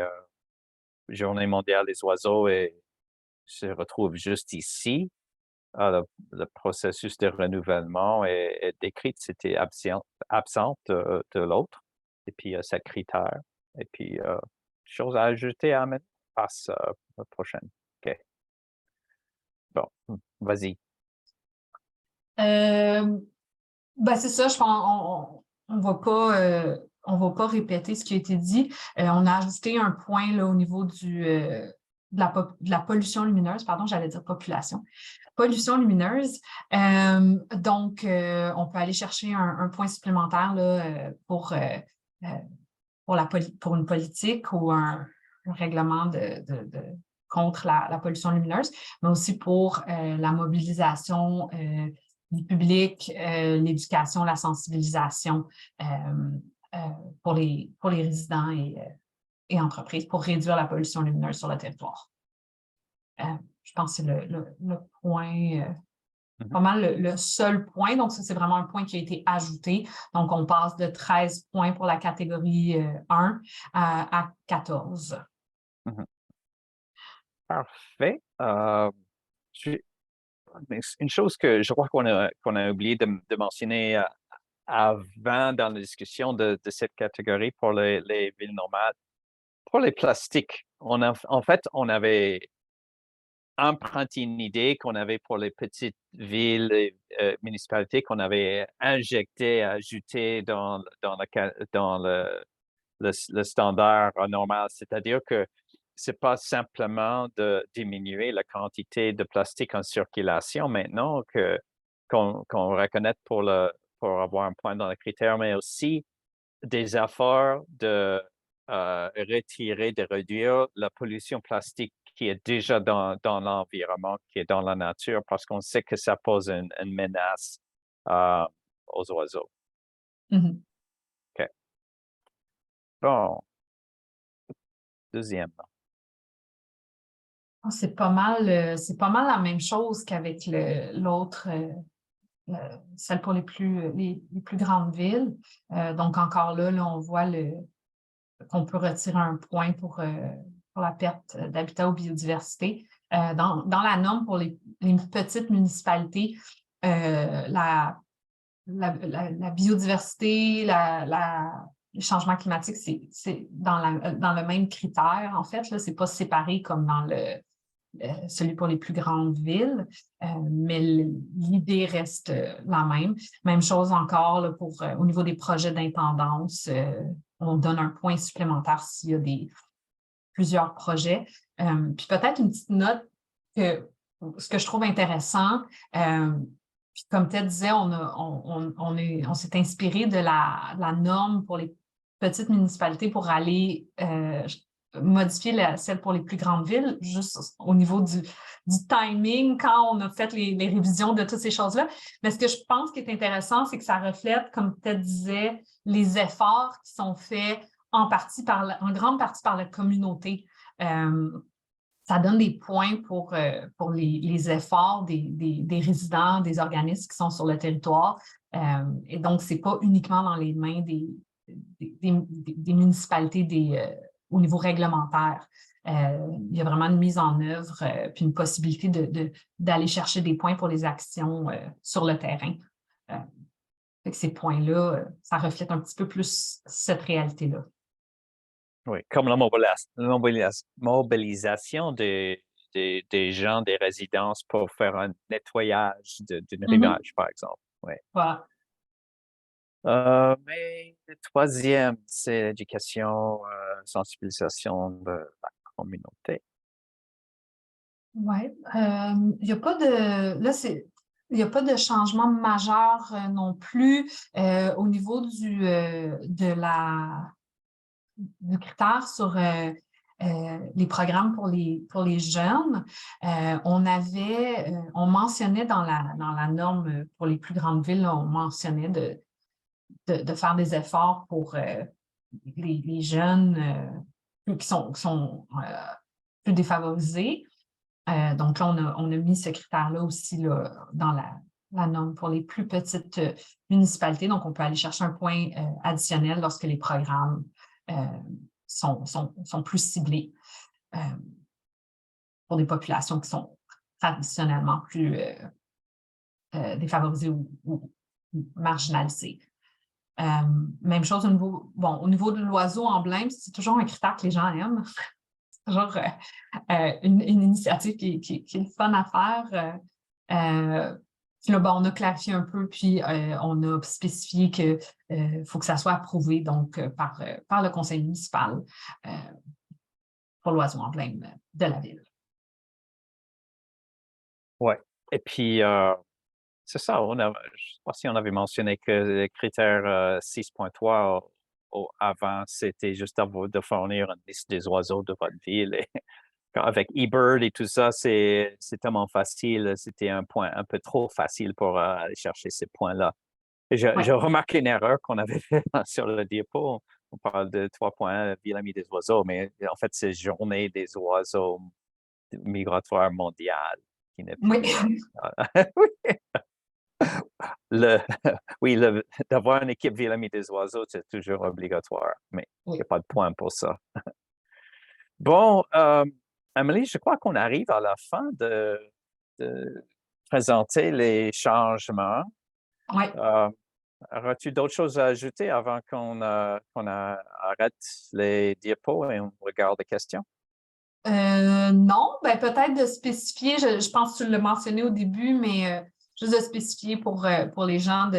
Journée mondiale des oiseaux et se retrouve juste ici. Le processus de renouvellement est décrit, c'était absente de l'autre. Et puis, ce critère. Et puis, chose à ajouter, Ahmed? Passe à la prochaine. OK. Bon, vas-y. C'est ça, je pense on va pas répéter ce qui a été dit. On a ajouté un point là, au niveau de la pollution lumineuse, pardon, j'allais dire population. Pollution lumineuse. Donc, on peut aller chercher un point supplémentaire là, pour une politique ou un règlement contre la pollution lumineuse, mais aussi pour la mobilisation du public, l'éducation, la sensibilisation pour les résidents et entreprises pour réduire la pollution lumineuse sur le territoire. Je pense que c'est le point, pas mal le seul point. Donc, ça, c'est vraiment un point qui a été ajouté. Donc, on passe de 13 points pour la catégorie 1 à 14. Parfait. Une chose que je crois qu'on a oublié de mentionner avant dans la discussion de cette catégorie pour les villes nomades, pour les plastiques, en fait, on avait emprunté une idée qu'on avait pour les petites villes et municipalités qu'on avait injecté, ajouté dans le standard normal, c'est-à-dire que c'est pas simplement de diminuer la quantité de plastique en circulation maintenant qu'on reconnaît pour avoir un point dans les critères, mais aussi des efforts de retirer, de réduire la pollution plastique qui est déjà dans l'environnement, qui est dans la nature, parce qu'on sait que ça pose une menace aux oiseaux. Mm-hmm. OK. Bon. Deuxième. C'est pas mal la même chose qu'avec l'autre, celle pour les plus grandes villes. Donc, encore là, on voit qu'on peut retirer un point pour la perte d'habitat ou biodiversité. Dans la norme pour les petites municipalités, la biodiversité, le changement climatique, c'est dans le même critère, en fait. Ce n'est pas séparé comme dans celui pour les plus grandes villes, mais l'idée reste la même. Même chose encore là, au niveau des projets d'intendance, on donne un point supplémentaire s'il y a plusieurs projets. Puis peut-être une petite note ce que je trouve intéressant, puis comme Ted disait, on s'est inspiré de la norme pour les petites municipalités pour aller modifier celle pour les plus grandes villes, juste au niveau du timing, quand on a fait les révisions de toutes ces choses-là. Mais ce que je pense qui est intéressant, c'est que ça reflète, comme Ted disait, les efforts qui sont faits en grande partie par la communauté. Ça donne des points pour les efforts des résidents, des organismes qui sont sur le territoire. Et donc, ce n'est pas uniquement dans les mains des municipalités au niveau réglementaire. Il y a vraiment une mise en œuvre puis une possibilité d'aller chercher des points pour les actions sur le terrain. Ces points-là, ça reflète un petit peu plus cette réalité-là. Oui, comme la mobilisation des gens des résidences pour faire un nettoyage d'une rivage, par exemple. Oui. Voilà. Mais le troisième, c'est l'éducation, sensibilisation de la communauté. Oui. Il n'y a pas de. Là, il n'y a pas de changement majeur non plus au niveau du critère sur les programmes pour les jeunes. On mentionnait dans la norme pour les plus grandes villes, là, on mentionnait de faire des efforts pour les jeunes qui sont plus défavorisés. Donc là, on a mis ce critère-là aussi là, dans la norme pour les plus petites municipalités. Donc, on peut aller chercher un point additionnel lorsque les programmes sont plus ciblés pour des populations qui sont traditionnellement plus défavorisées ou marginalisées. Même chose au niveau de l'oiseau emblème, c'est toujours un critère que les gens aiment. C'est toujours une initiative qui est le fun à faire. Puis là, on a clarifié un peu, puis on a spécifié qu'il faut que ça soit approuvé donc, par le conseil municipal pour l'oiseau emblème de la ville. Oui. Et puis, c'est ça, je ne sais pas si on avait mentionné que le critère 6.3 avant, c'était juste de fournir une liste des oiseaux de votre ville. Et avec eBird et tout ça, c'est tellement facile. C'était un point un peu trop facile pour aller chercher ces points-là. Et j'ai remarqué une erreur qu'on avait faite sur le diapo. On parle de 3.1, Ville amie des oiseaux, mais en fait, c'est Journée des oiseaux migratoires mondiales qui n'est plus. Oui. Oui, d'avoir une équipe Ville amie des oiseaux, c'est toujours obligatoire, mais il n'y a pas de point pour ça. Bon, Amélie, je crois qu'on arrive à la fin de présenter les changements. Oui. Aurais-tu d'autres choses à ajouter avant qu'on arrête les diapos et on regarde les questions? Non, peut-être de spécifier, je pense que tu l'as mentionné au début, mais juste de spécifier pour les gens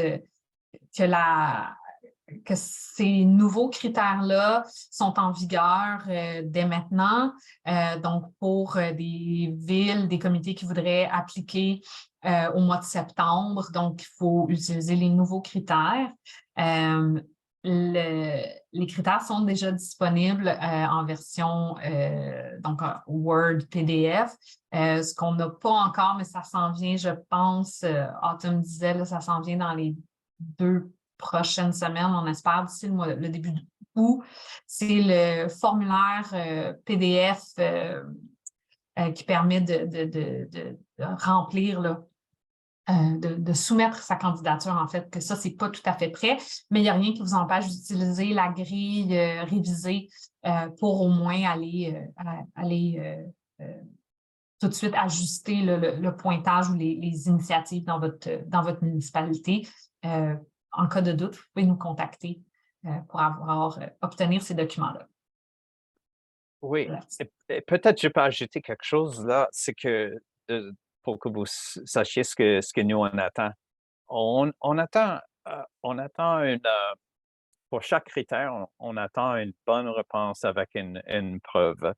que ces nouveaux critères-là sont en vigueur dès maintenant. Donc, pour des villes, des comités qui voudraient appliquer au mois de septembre, donc il faut utiliser les nouveaux critères. Les critères sont déjà disponibles en version donc Word, PDF. Ce qu'on n'a pas encore, mais ça s'en vient, je pense, Autumn disait, là, ça s'en vient dans les 2 prochaines semaines, on espère, d'ici le début août. C'est le formulaire PDF qui permet de remplir là, de soumettre sa candidature, en fait, que ça, c'est pas tout à fait prêt, mais il n'y a rien qui vous empêche d'utiliser la grille révisée pour au moins aller tout de suite ajuster le pointage ou les initiatives dans votre municipalité. En cas de doute, vous pouvez nous contacter pour obtenir ces documents-là. Oui, et peut-être je peux ajouter quelque chose là, c'est que pour que vous sachiez ce que nous on attend. On attend pour chaque critère, on attend une bonne réponse avec une preuve.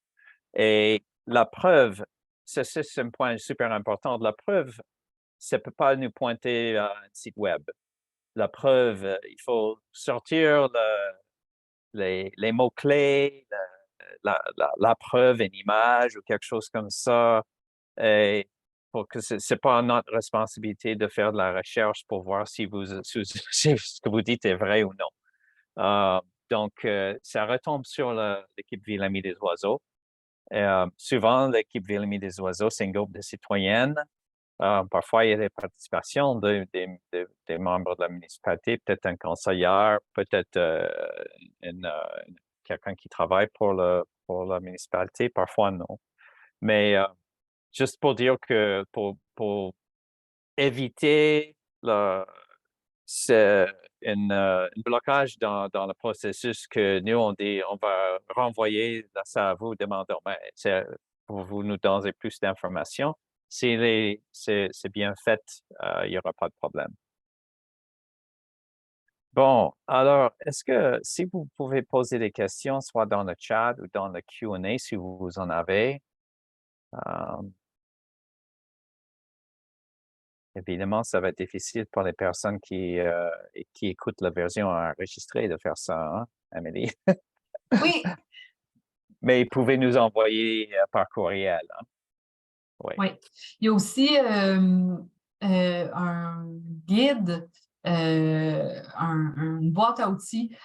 Et la preuve, c'est un point super important. La preuve, ça ne peut pas nous pointer à un site web. La preuve, il faut sortir les mots-clés, la preuve, une image ou quelque chose comme ça. Et pour que ce n'est pas notre responsabilité de faire de la recherche pour voir si ce que vous dites est vrai ou non. Donc, ça retombe sur l'équipe Ville amie des oiseaux. Souvent, l'équipe Ville amie des oiseaux, c'est un groupe de citoyennes. Parfois, il y a des participations des membres de la municipalité, peut-être un conseiller, peut-être quelqu'un qui travaille pour la municipalité, parfois non. Mais juste pour dire que pour éviter c'est un blocage dans le processus que nous, on dit, on va renvoyer ça à vous, demandons, ben, pour vous nous donner plus d'informations. Si c'est bien fait, il n'y aura pas de problème. Bon, alors, est-ce que si vous pouvez poser des questions, soit dans le chat ou dans le Q&A, si vous en avez. Évidemment, ça va être difficile pour les personnes qui écoutent la version enregistrée de faire ça, hein, Amélie? Oui, Mais vous pouvez nous envoyer par courriel, hein? Oui. oui. Il y a aussi un guide, une boîte à outils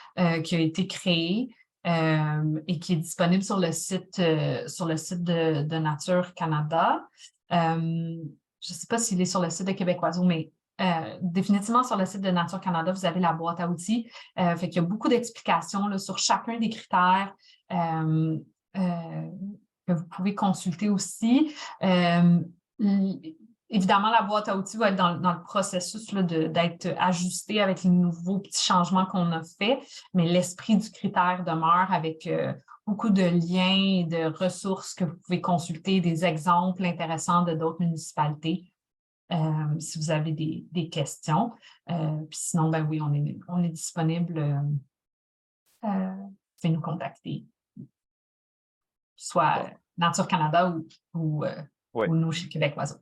qui a été créée et qui est disponible sur le site de Nature Canada. Je ne sais pas s'il est sur le site de Québec Oiseau, mais définitivement sur le site de Nature Canada, vous avez la boîte à outils. Fait qu'il y a beaucoup d'explications là, sur chacun des critères que vous pouvez consulter aussi. Évidemment, la boîte à outils va être dans le processus d'être ajustée avec les nouveaux petits changements qu'on a faits, mais l'esprit du critère demeure avec beaucoup de liens et de ressources que vous pouvez consulter, des exemples intéressants de d'autres municipalités. Si vous avez des questions. Puis sinon, ben oui, on est disponible. Vous pouvez nous contacter. Soit Nature Canada ou Oui, nous chez Québec Oiseau.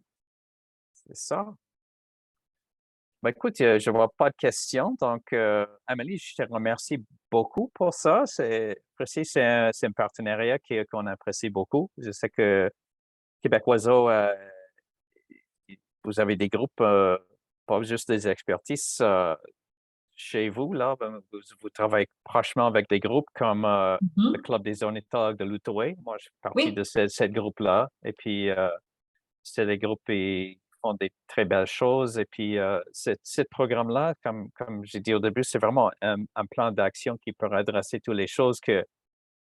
c'est ça. Ben, écoute, je ne vois pas de questions. Donc, Amélie, je te remercie beaucoup pour ça. C'est un partenariat qu'on apprécie beaucoup. Je sais que Québec Oiseau, vous avez des groupes, pas juste des expertises chez vous, là. Vous travaillez prochement avec des groupes comme le Club des ornithologues de l'Outaouais. Moi, je fais partie Oui. de ce groupe-là. Et puis, c'est des groupes qui font des très belles choses. Et puis, ce programme-là, comme j'ai dit au début, c'est vraiment un plan d'action qui peut adresser toutes les choses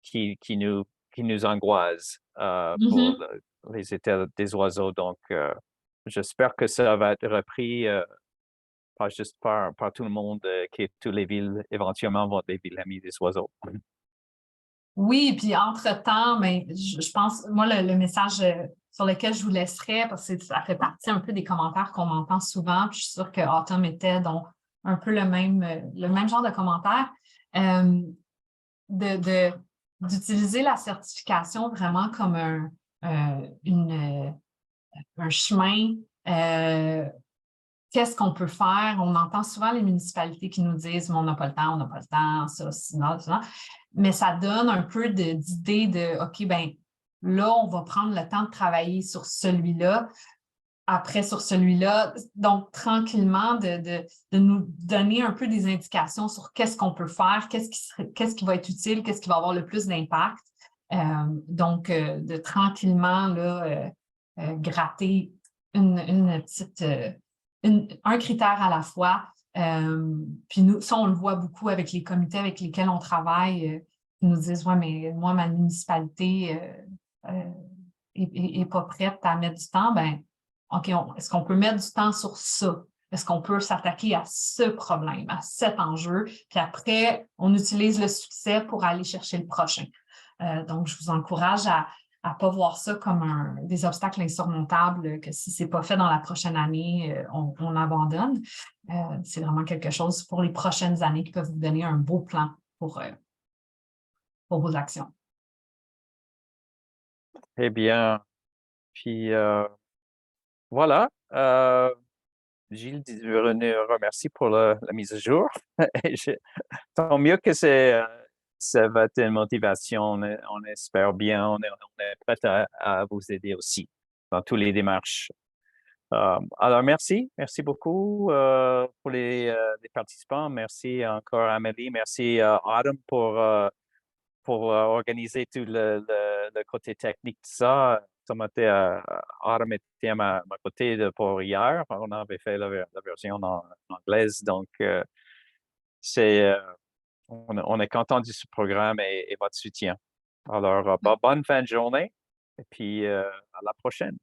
qui nous angoissent pour les états des oiseaux. Donc, j'espère que ça va être repris pas juste par tout le monde, que toutes les villes éventuellement vont être des villes amies des oiseaux. Oui, puis entre-temps, mais je pense, moi, le message sur lequel je vous laisserai, parce que ça fait partie un peu des commentaires qu'on entend souvent, puis je suis sûre que Autumn était donc un peu le même genre de commentaires, d'utiliser la certification vraiment comme un chemin. Qu'est-ce qu'on peut faire? On entend souvent les municipalités qui nous disent on n'a pas le temps, on n'a pas le temps, ça, ça. Mais ça donne un peu d'idée de OK, ben là, on va prendre le temps de travailler sur celui-là, après sur celui-là. Donc, tranquillement, de nous donner un peu des indications sur qu'est-ce qu'on peut faire, qu'est-ce qui va être utile, qu'est-ce qui va avoir le plus d'impact. Donc, de tranquillement là, gratter une petite. Un critère à la fois. Puis nous, ça, on le voit beaucoup avec les comités avec lesquels on travaille, qui nous disent ouais, mais moi, ma municipalité est pas prête à mettre du temps. Ben, OK, est-ce qu'on peut mettre du temps sur ça? Est-ce qu'on peut s'attaquer à ce problème, à cet enjeu? Puis après, on utilise le succès pour aller chercher le prochain. Donc, je vous encourage à ne pas voir ça comme des obstacles insurmontables, que si ce n'est pas fait dans la prochaine année, on abandonne. C'est vraiment quelque chose pour les prochaines années qui peuvent vous donner un beau plan pour vos actions. Eh bien, puis voilà. Gilles, je vous remercie pour la mise à jour. Tant mieux que ça va être une motivation. On espère bien. On est prêt à vous aider aussi dans toutes les démarches. Alors, merci. Merci beaucoup pour les participants. Merci encore, Amélie. Merci, Autumn, pour organiser tout le côté technique de ça. Autumn était à ma côté pour hier. On avait fait la version en anglaise. Donc, on est content de ce programme et votre soutien. Alors, bonne fin de journée et puis à la prochaine.